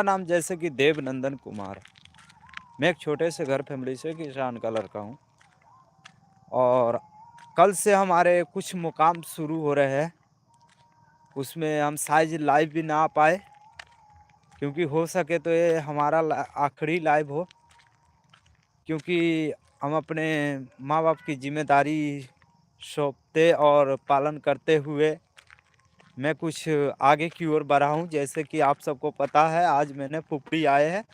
नाम जैसे कि देवनंदन कुमार। मैं एक छोटे से घर फैमिली से किसान का लड़का हूँ और कल से हमारे कुछ मुकाम शुरू हो रहे हैं। उसमें हम शायद लाइव भी ना आ पाए, क्योंकि हो सके तो ये हमारा आखिरी लाइव हो, क्योंकि हम अपने माँ बाप की जिम्मेदारी सौंपते और पालन करते हुए मैं कुछ आगे की ओर बढ़ा हूँ। जैसे कि आप सबको पता है, आज मैंने पुपड़ी आए हैं,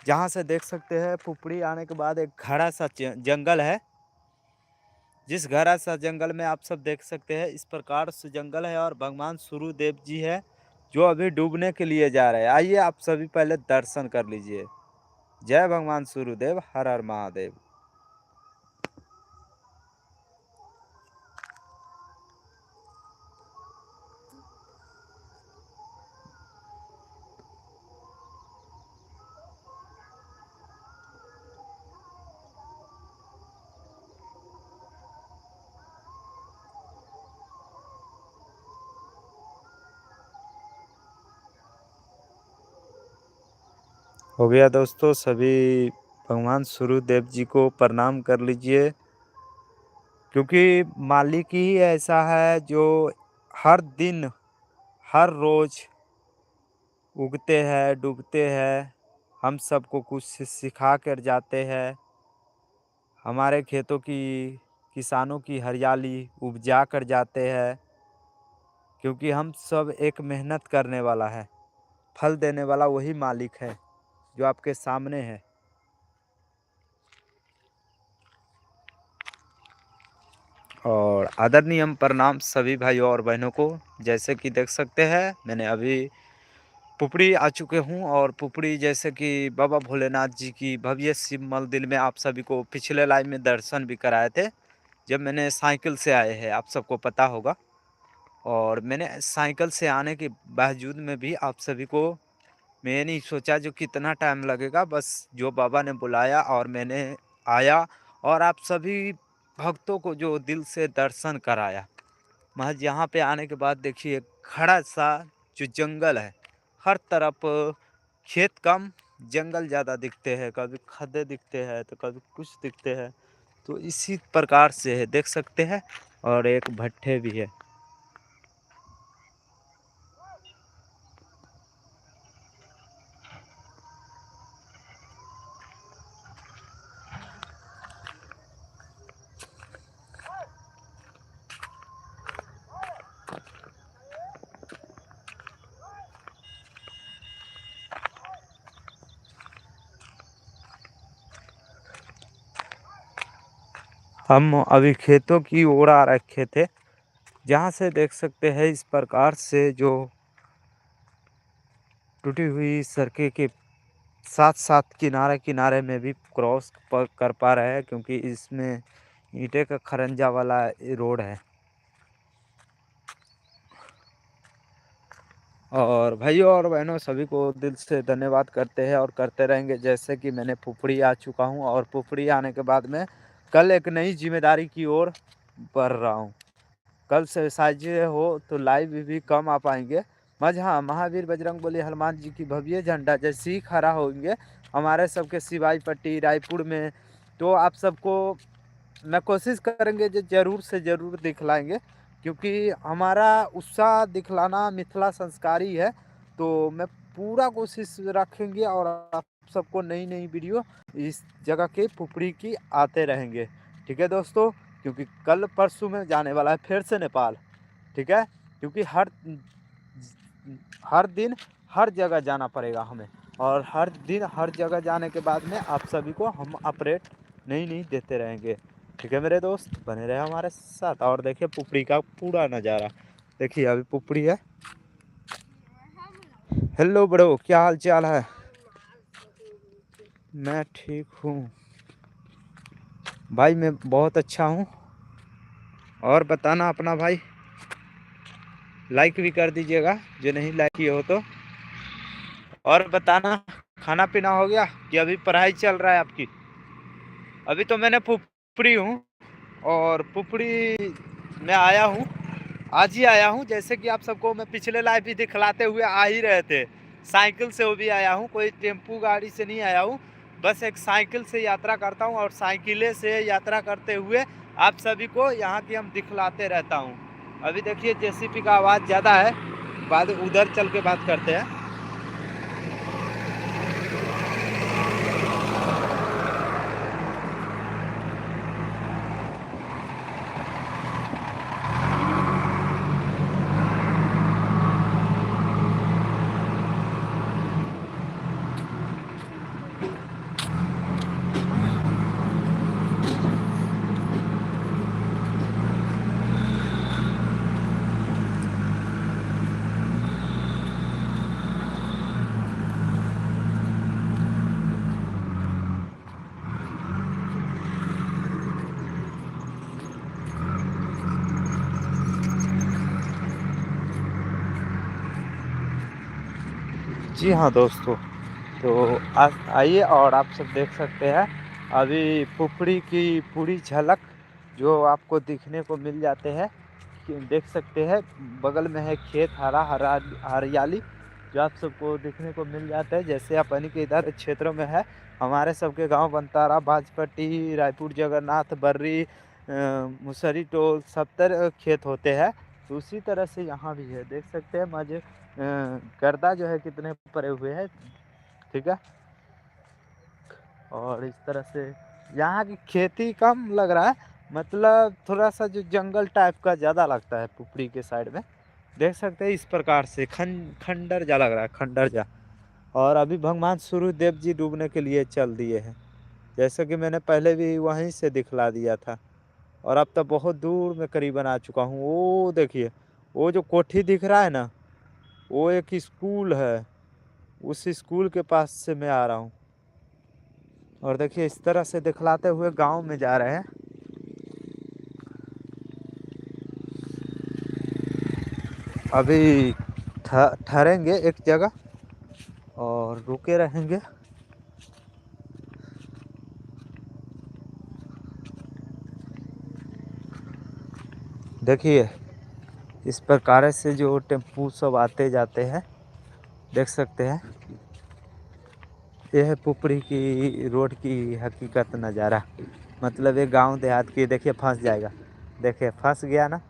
जहाँ से देख सकते हैं पुपड़ी आने के बाद एक घड़ा सा जंगल है। जिस घड़ा सा जंगल में आप सब देख सकते हैं, इस प्रकार से जंगल है और भगवान सूर्यदेव जी है जो अभी डूबने के लिए जा रहे हैं। आइए आप सभी पहले दर्शन कर लीजिए। जय भगवान सूर्यदेव, हर हर महादेव। हो गया दोस्तों, सभी भगवान सूर्यदेव जी को प्रणाम कर लीजिए, क्योंकि मालिक ही ऐसा है जो हर दिन हर रोज उगते हैं डूबते हैं, हम सबको कुछ सिखा कर जाते हैं। हमारे खेतों की, किसानों की हरियाली उपजा कर जाते हैं, क्योंकि हम सब एक मेहनत करने वाला है। फल देने वाला वही मालिक है जो आपके सामने है। और आदरणीय प्रणाम सभी भाइयों और बहनों को। जैसे कि देख सकते हैं, मैंने अभी पुपड़ी आ चुके हूँ और पुपड़ी जैसे कि बाबा भोलेनाथ जी की भव्य शिव मंदिर में आप सभी को पिछले लाइव में दर्शन भी कराए थे, जब मैंने साइकिल से आए हैं, आप सबको पता होगा। और मैंने साइकिल से आने के बावजूद में भी आप सभी को मैं नहीं सोचा जो कितना टाइम लगेगा, बस जो बाबा ने बुलाया और मैंने आया और आप सभी भक्तों को जो दिल से दर्शन कराया। महज यहाँ पे आने के बाद देखिए, खड़ा सा जो जंगल है, हर तरफ खेत कम जंगल ज़्यादा दिखते हैं, कभी खड्डे दिखते हैं तो कभी कुछ दिखते हैं। तो इसी प्रकार से है, देख सकते हैं। और एक भट्ठे भी है। हम अभी खेतों की ओर आ रखे थे, जहाँ से देख सकते हैं इस प्रकार से जो टूटी हुई सड़कें के साथ साथ किनारे किनारे में भी क्रॉस कर पा रहे हैं, क्योंकि इसमें ईंटे का खरंजा वाला रोड है। और भाइयों और बहनों सभी को दिल से धन्यवाद करते हैं और करते रहेंगे। जैसे कि मैंने पुपड़ी आ चुका हूँ और पुपड़ी आने के बाद में कल एक नई जिम्मेदारी की ओर बढ़ रहा हूँ। कल से शायद हो तो लाइव भी कम आ पाएंगे। मज हाँ, महावीर बजरंगबली हनुमान जी की भव्य झंडा जैसे ही खड़ा होंगे हमारे सबके सिवाई पट्टी रायपुर में, तो आप सबको मैं कोशिश करेंगे जो ज़रूर से ज़रूर दिखलाएंगे, क्योंकि हमारा उत्साह दिखलाना मिथिला संस्कारी है। तो मैं पूरा कोशिश रखेंगे और आप सबको नई नई वीडियो इस जगह के पुपड़ी की आते रहेंगे। ठीक है दोस्तों, क्योंकि कल परसों में जाने वाला है फिर से नेपाल। ठीक है, क्योंकि हर दिन हर जगह जाना पड़ेगा हमें, और हर दिन हर जगह जाने के बाद में आप सभी को हम अपडेट नई नई देते रहेंगे। ठीक है मेरे दोस्त, बने रहे हमारे साथ। और देखिए पुपड़ी का पूरा नज़ारा देखिए, अभी पुपड़ी है। हेलो ब्रो, क्या हाल चाल है? मैं ठीक हूँ भाई, मैं बहुत अच्छा हूँ। और बताना अपना भाई, लाइक भी कर दीजिएगा जो नहीं लाइक किए हो तो। और बताना, खाना पीना हो गया कि अभी पढ़ाई चल रहा है आपकी? अभी तो मैंने पुपड़ी हूँ और पुपड़ी में आया हूँ, आज ही आया हूँ। जैसे कि आप सबको मैं पिछले लाइव भी दिखलाते हुए आ ही रहे थे, साइकिल से वो भी आया हूँ, कोई टेम्पू गाड़ी से नहीं आया हूँ, बस एक साइकिल से यात्रा करता हूँ और साइकिले से यात्रा करते हुए आप सभी को यहाँ की हम दिखलाते रहता हूँ। अभी देखिए जेसीबी का आवाज़ ज़्यादा है, बाद उधर चल के बात करते हैं। जी हाँ दोस्तों, तो आइए और आप सब देख सकते हैं अभी पुपड़ी की पूरी झलक जो आपको दिखने को मिल जाते हैं कि देख सकते हैं। बगल में है खेत, हरा हरा हरियाली जो आप सबको दिखने को मिल जाता है। जैसे अपनी के इधर क्षेत्रों में है, हमारे सबके गांव बनतारा, बाजपट्टी, रायपुर, जगन्नाथ, बर्री, मुसरी टोल सब तरह खेत होते हैं। तो उसी तरह से यहाँ भी है, देख सकते हैं मजे गर्दा जो है कितने पड़े हुए हैं, ठीक है। और इस तरह से यहाँ की खेती कम लग रहा है, मतलब थोड़ा सा जो जंगल टाइप का ज़्यादा लगता है पुपरी के साइड में। देख सकते हैं इस प्रकार से खंडर जा लग रहा है, खंडर जा। और अभी भगवान सूर्यदेव जी डूबने के लिए चल दिए हैं, जैसे कि मैंने पहले भी वहीं से दिखला दिया था। और अब तो बहुत दूर में करीबन आ चुका हूँ। वो देखिए, वो जो कोठी दिख रहा है ना, वो एक स्कूल है, उस स्कूल के पास से मैं आ रहा हूँ। और देखिए इस तरह से दिखलाते हुए गांव में जा रहे हैं। अभी ठहरेंगे एक जगह और रुके रहेंगे। देखिए इस प्रकार से जो टेम्पू सब आते जाते हैं, देख सकते हैं। यह है पुपरी की रोड की हकीकत नज़ारा, मतलब ये गांव देहात की। देखिए फंस जाएगा, देखिए फंस गया ना।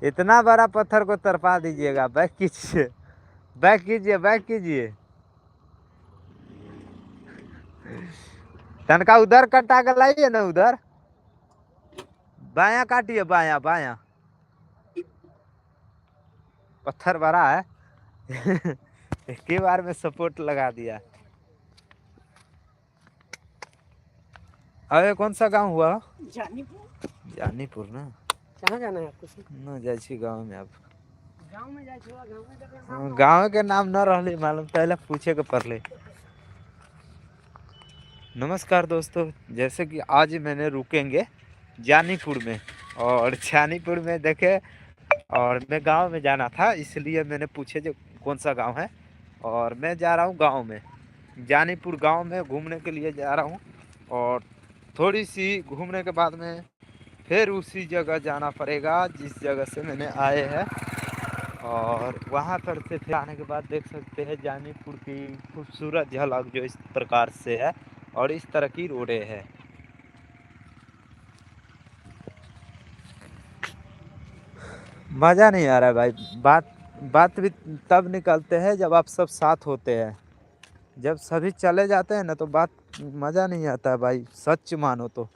इतना बड़ा पत्थर को तरपा दीजिएगा, बैक कीजिए, बैक कीजिए, बैक कीजिए। तनका उधर कटा के लाइए ना, उधर बाया काटिए, बाया बाया, पत्थर बड़ा है। एक ही बार में सपोर्ट लगा दिया। अरे कौन सा गांव हुआ? जानीपुर। जानीपुर ना, कहाँ जाना है आपको? ना जाए छी गांव में। आप गांव में जाए छी, गांव के नाम न रहले मालूम, पहले पूछे के पड़ले। नमस्कार दोस्तों, जैसे कि आज मैंने रुकेंगे जानीपुर में, और जानीपुर में देखे, और मैं गांव में जाना था इसलिए मैंने पूछे जो कौन सा गांव है। और मैं जा रहा हूं गांव में, जानीपुर गांव में घूमने के लिए जा रहा हूं। और थोड़ी सी घूमने के बाद में फिर उसी जगह जाना पड़ेगा जिस जगह से मैंने आए हैं। और वहाँ पर से फिर आने के बाद देख सकते हैं जानीपुर की खूबसूरत झलक जो इस प्रकार से है, और इस तरह की रोडें हैं। मज़ा नहीं आ रहा है भाई। बात बात भी तब निकलते हैं जब आप सब साथ होते हैं। जब सभी चले जाते हैं ना तो बात मज़ा नहीं आता है भाई, सच मानो तो।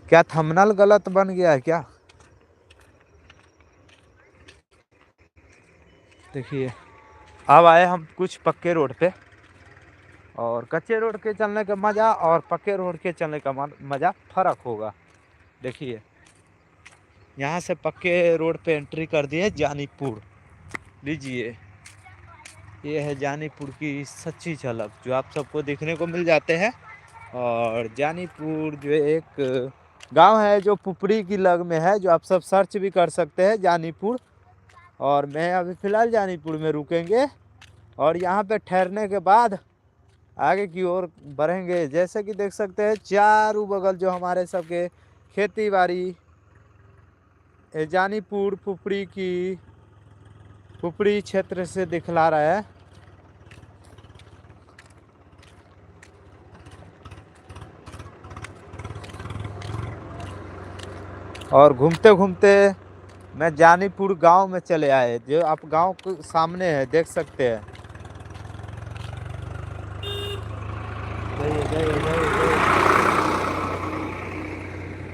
क्या थंबनेल गलत बन गया है क्या? देखिए अब आए हम कुछ पक्के रोड पे, और कच्चे रोड के चलने का मज़ा और पक्के रोड के चलने का मज़ा फ़र्क होगा। देखिए यहाँ से पक्के रोड पे एंट्री कर दिए जानीपुर। लीजिए, ये है जानीपुर की सच्ची झलक जो आप सबको देखने को मिल जाते हैं। और जानीपुर जो एक गांव है जो पुपरी की लग में है, जो आप सब सर्च भी कर सकते हैं जानीपुर। और मैं अभी फ़िलहाल जानीपुर में रुकेंगे, और यहाँ पे ठहरने के बाद आगे की ओर बढ़ेंगे। जैसे कि देख सकते हैं चारों बगल जो हमारे सबके खेती बाड़ी ये जानीपुर पुपड़ी क्षेत्र से दिखला रहा है। और घूमते घूमते मैं जानीपुर गांव में चले आए, जो आप गांव के सामने है, देख सकते हैं।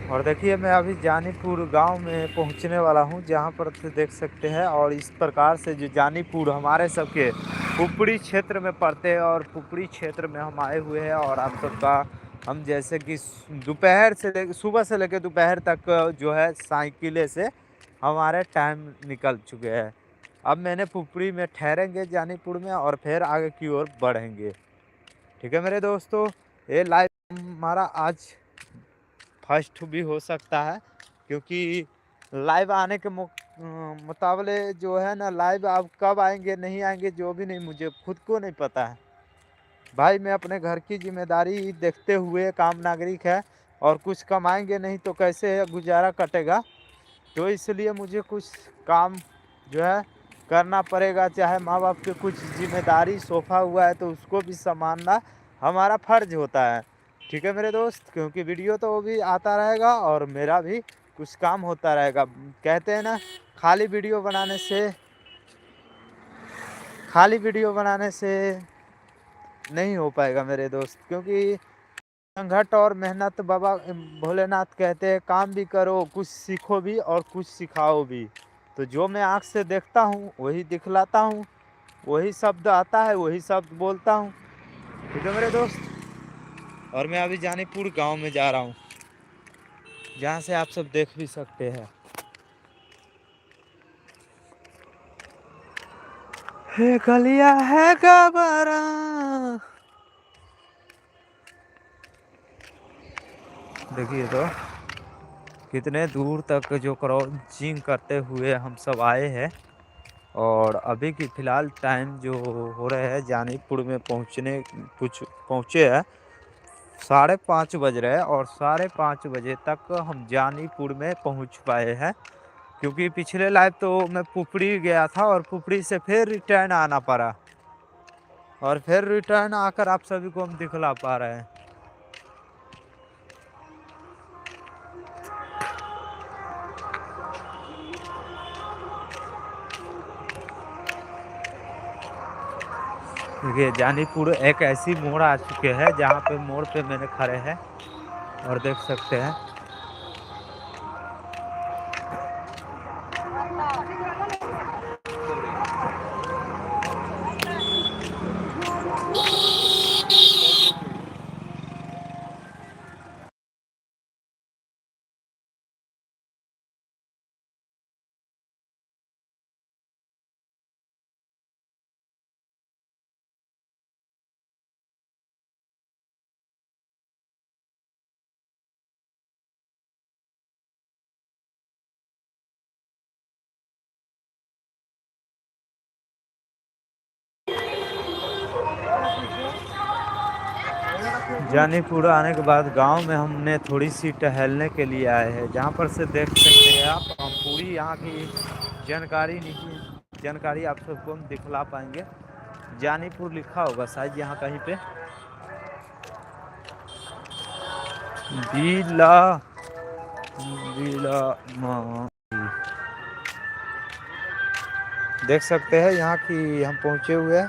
और देखिए मैं अभी जानीपुर गांव में पहुंचने वाला हूं, जहां पर से देख सकते हैं। और इस प्रकार से जो जानीपुर हमारे सबके पुपड़ी क्षेत्र में पड़ते हैं, और पुपड़ी क्षेत्र में हम आए हुए हैं। और आप सबका हम जैसे कि दोपहर से सुबह से लेकर दोपहर तक जो है साइकिले से हमारे टाइम निकल चुके हैं। अब मैंने पुपड़ी में ठहरेंगे जानीपुर में, और फिर आगे की ओर बढ़ेंगे। ठीक है मेरे दोस्तों, ये लाइव हमारा आज फर्स्ट भी हो सकता है, क्योंकि लाइव आने के मुकाबले जो है ना, लाइव आप कब आएंगे नहीं आएंगे जो भी नहीं, मुझे खुद को नहीं पता है भाई। मैं अपने घर की जिम्मेदारी देखते हुए काम नागरिक है, और कुछ कमाएंगे नहीं तो कैसे गुजारा कटेगा। तो इसलिए मुझे कुछ काम जो है करना पड़ेगा, चाहे माँ बाप के कुछ जिम्मेदारी सौंपा हुआ है तो उसको भी संभालना हमारा फर्ज होता है। ठीक है मेरे दोस्त, क्योंकि वीडियो तो वो भी आता रहेगा और मेरा भी कुछ काम होता रहेगा। कहते हैं ना, खाली वीडियो बनाने से नहीं हो पाएगा मेरे दोस्त, क्योंकि संघट और मेहनत, बाबा भोलेनाथ कहते हैं काम भी करो, कुछ सीखो भी और कुछ सिखाओ भी। तो जो मैं आँख से देखता हूँ वही दिखलाता हूँ, वही शब्द आता है वही शब्द बोलता हूँ। ठीक है मेरे दोस्त, और मैं अभी जानीपुर गांव में जा रहा हूँ, जहाँ से आप सब देख भी सकते हैं। हे गलिया है गबरा, देखिए तो कितने दूर तक जो क्रॉसिंग करते हुए हम सब आए हैं। और अभी की फ़िलहाल टाइम जो हो रहे हैं जानीपुर में पहुँचे हैं 5:30 बज रहे हैं, और 5:30 बजे तक हम जानीपुर में पहुँच पाए हैं। क्योंकि पिछले लाइव तो मैं पुपड़ी गया था, और पुपड़ी से फिर रिटर्न आना पड़ा, और फिर रिटर्न आकर आप सभी को हम दिखला पा रहे हैं। देखिए जानीपुर एक ऐसी मोड़ आ चुके हैं जहाँ पे मोड़ पे मैंने खड़े हैं, और देख सकते हैं। जानीपुर आने के बाद गांव में हमने थोड़ी सी टहलने के लिए आए हैं, जहां पर से देख सकते हैं आप, हम पूरी यहाँ की जानकारी आप सबको हम दिखला पाएंगे। जानीपुर लिखा होगा शायद यहाँ कहीं पे, बीला बीला देख सकते हैं यहाँ की हम पहुँचे हुए हैं।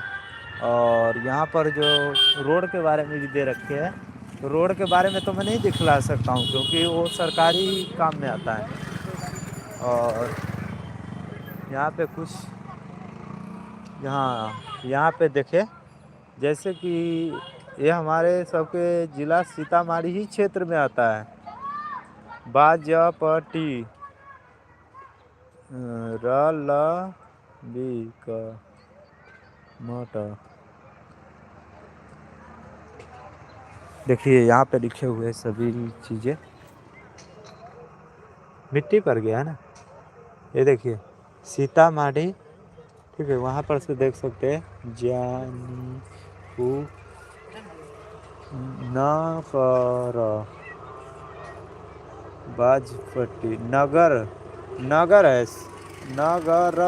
और यहाँ पर जो रोड के बारे में भी दे रखे हैं, तो रोड के बारे में तो मैं नहीं दिखला सकता हूँ, क्योंकि वो सरकारी काम में आता है। और यहाँ पे कुछ यहाँ पे देखे, जैसे कि ये हमारे सबके ज़िला सीतामढ़ी ही क्षेत्र में आता है। बाजपट्टी देखिए यहाँ पे लिखे हुए सभी चीज़ें। मिट्टी पर गया है ना, ये देखिए सीतामढ़ी। ठीक है, वहाँ पर से देख सकते हैं जानीपुर नगर बाजपट्टी नगर नगर है। नगर।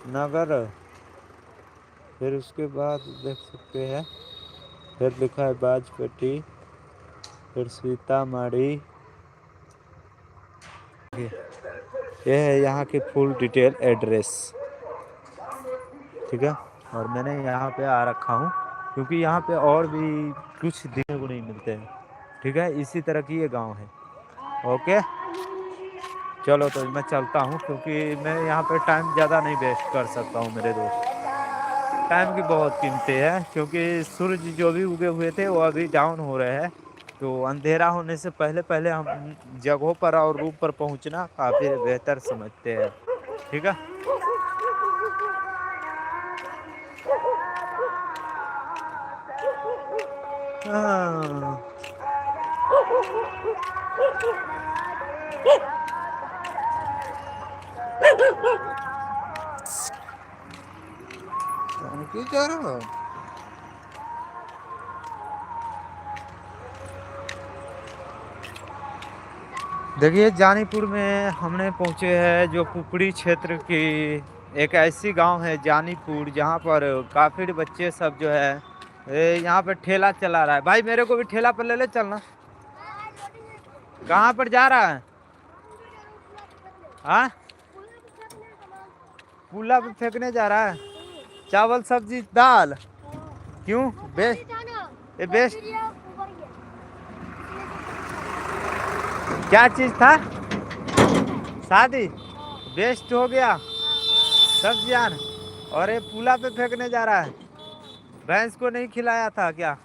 नगर। फिर उसके बाद देख सकते हैं, फिर लिखा है बाजपेटी, फिर सीतामढ़ी। ये है यहाँ की फुल डिटेल एड्रेस। ठीक है। और मैंने यहाँ पे आ रखा हूँ क्योंकि यहाँ पे और भी कुछ देखने को नहीं मिलते हैं। ठीक है, इसी तरह की ये गांव है। ओके, चलो तो मैं चलता हूँ क्योंकि मैं यहाँ पे टाइम ज़्यादा नहीं वेस्ट कर सकता हूँ मेरे दोस्त। टाइम की बहुत कीमती है क्योंकि सूरज जो भी उगे हुए थे वो अभी डाउन हो रहे हैं। तो अंधेरा होने से पहले पहले हम जगहों पर और रूम पर पहुंचना काफ़ी बेहतर समझते हैं। ठीक है। हाँ। क्यों जा रहा हो? देखिए, जानीपुर में हमने पहुँचे हैं जो पुपड़ी क्षेत्र की एक ऐसी गांव है जानीपुर, जहां पर काफ़ी बच्चे सब जो है यहाँ पर ठेला चला रहा है। भाई मेरे को भी ठेला पर ले ले चलना। कहाँ पर जा रहा है? हाँ, पुला पे फेंकने जा रहा है। चावल सब्जी दाल। क्यों? बेस्ट। ये बेस्ट। क्या चीज था? शादी। बेस्ट हो गया। सब्जियान। और ये पुला पे फेंकने जा रहा है। भैंस को नहीं खिलाया था क्या?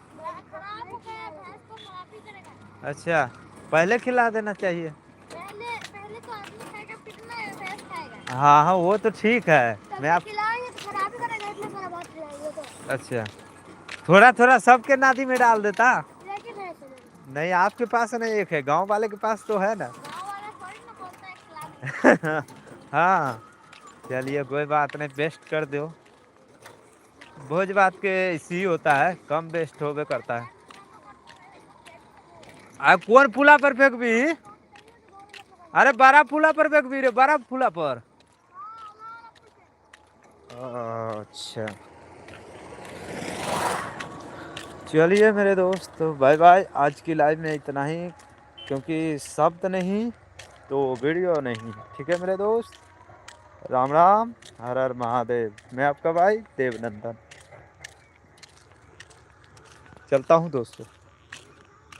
अच्छा, पहले खिला देना चाहिए। पहले तो आदमी खाएगा, भैंस खाएगा। हाँ हाँ, वो तो ठीक है। मैं आप खिलाएंगे तो खराब ही करेगा, इतना सारा भात खिलाएंगे तो। अच्छा, थोड़ा थोड़ा सबके नादी में डाल देता। नहीं, आपके पास नहीं, एक है गांव वाले के पास तो है ना। गांव वाला थोड़ी ना बोलता है खिला दे। हाँ, चलिए कोई बात नहीं, बेस्ट कर दो। भोज बात के इसी होता है, कम बेस्ट होवे करता है। आ कौन पुला पर फेंक भी? अरे बड़ा पुला पर फेंक भी रे, बड़ा पुला पर। अच्छा, चलिए मेरे दोस्त, तो बाय बाय। आज की लाइव में इतना ही, क्योंकि शब्द नहीं तो वीडियो नहीं। ठीक है मेरे दोस्त, राम राम, हर हर महादेव। मैं आपका भाई देवनंदन, चलता हूँ दोस्तों।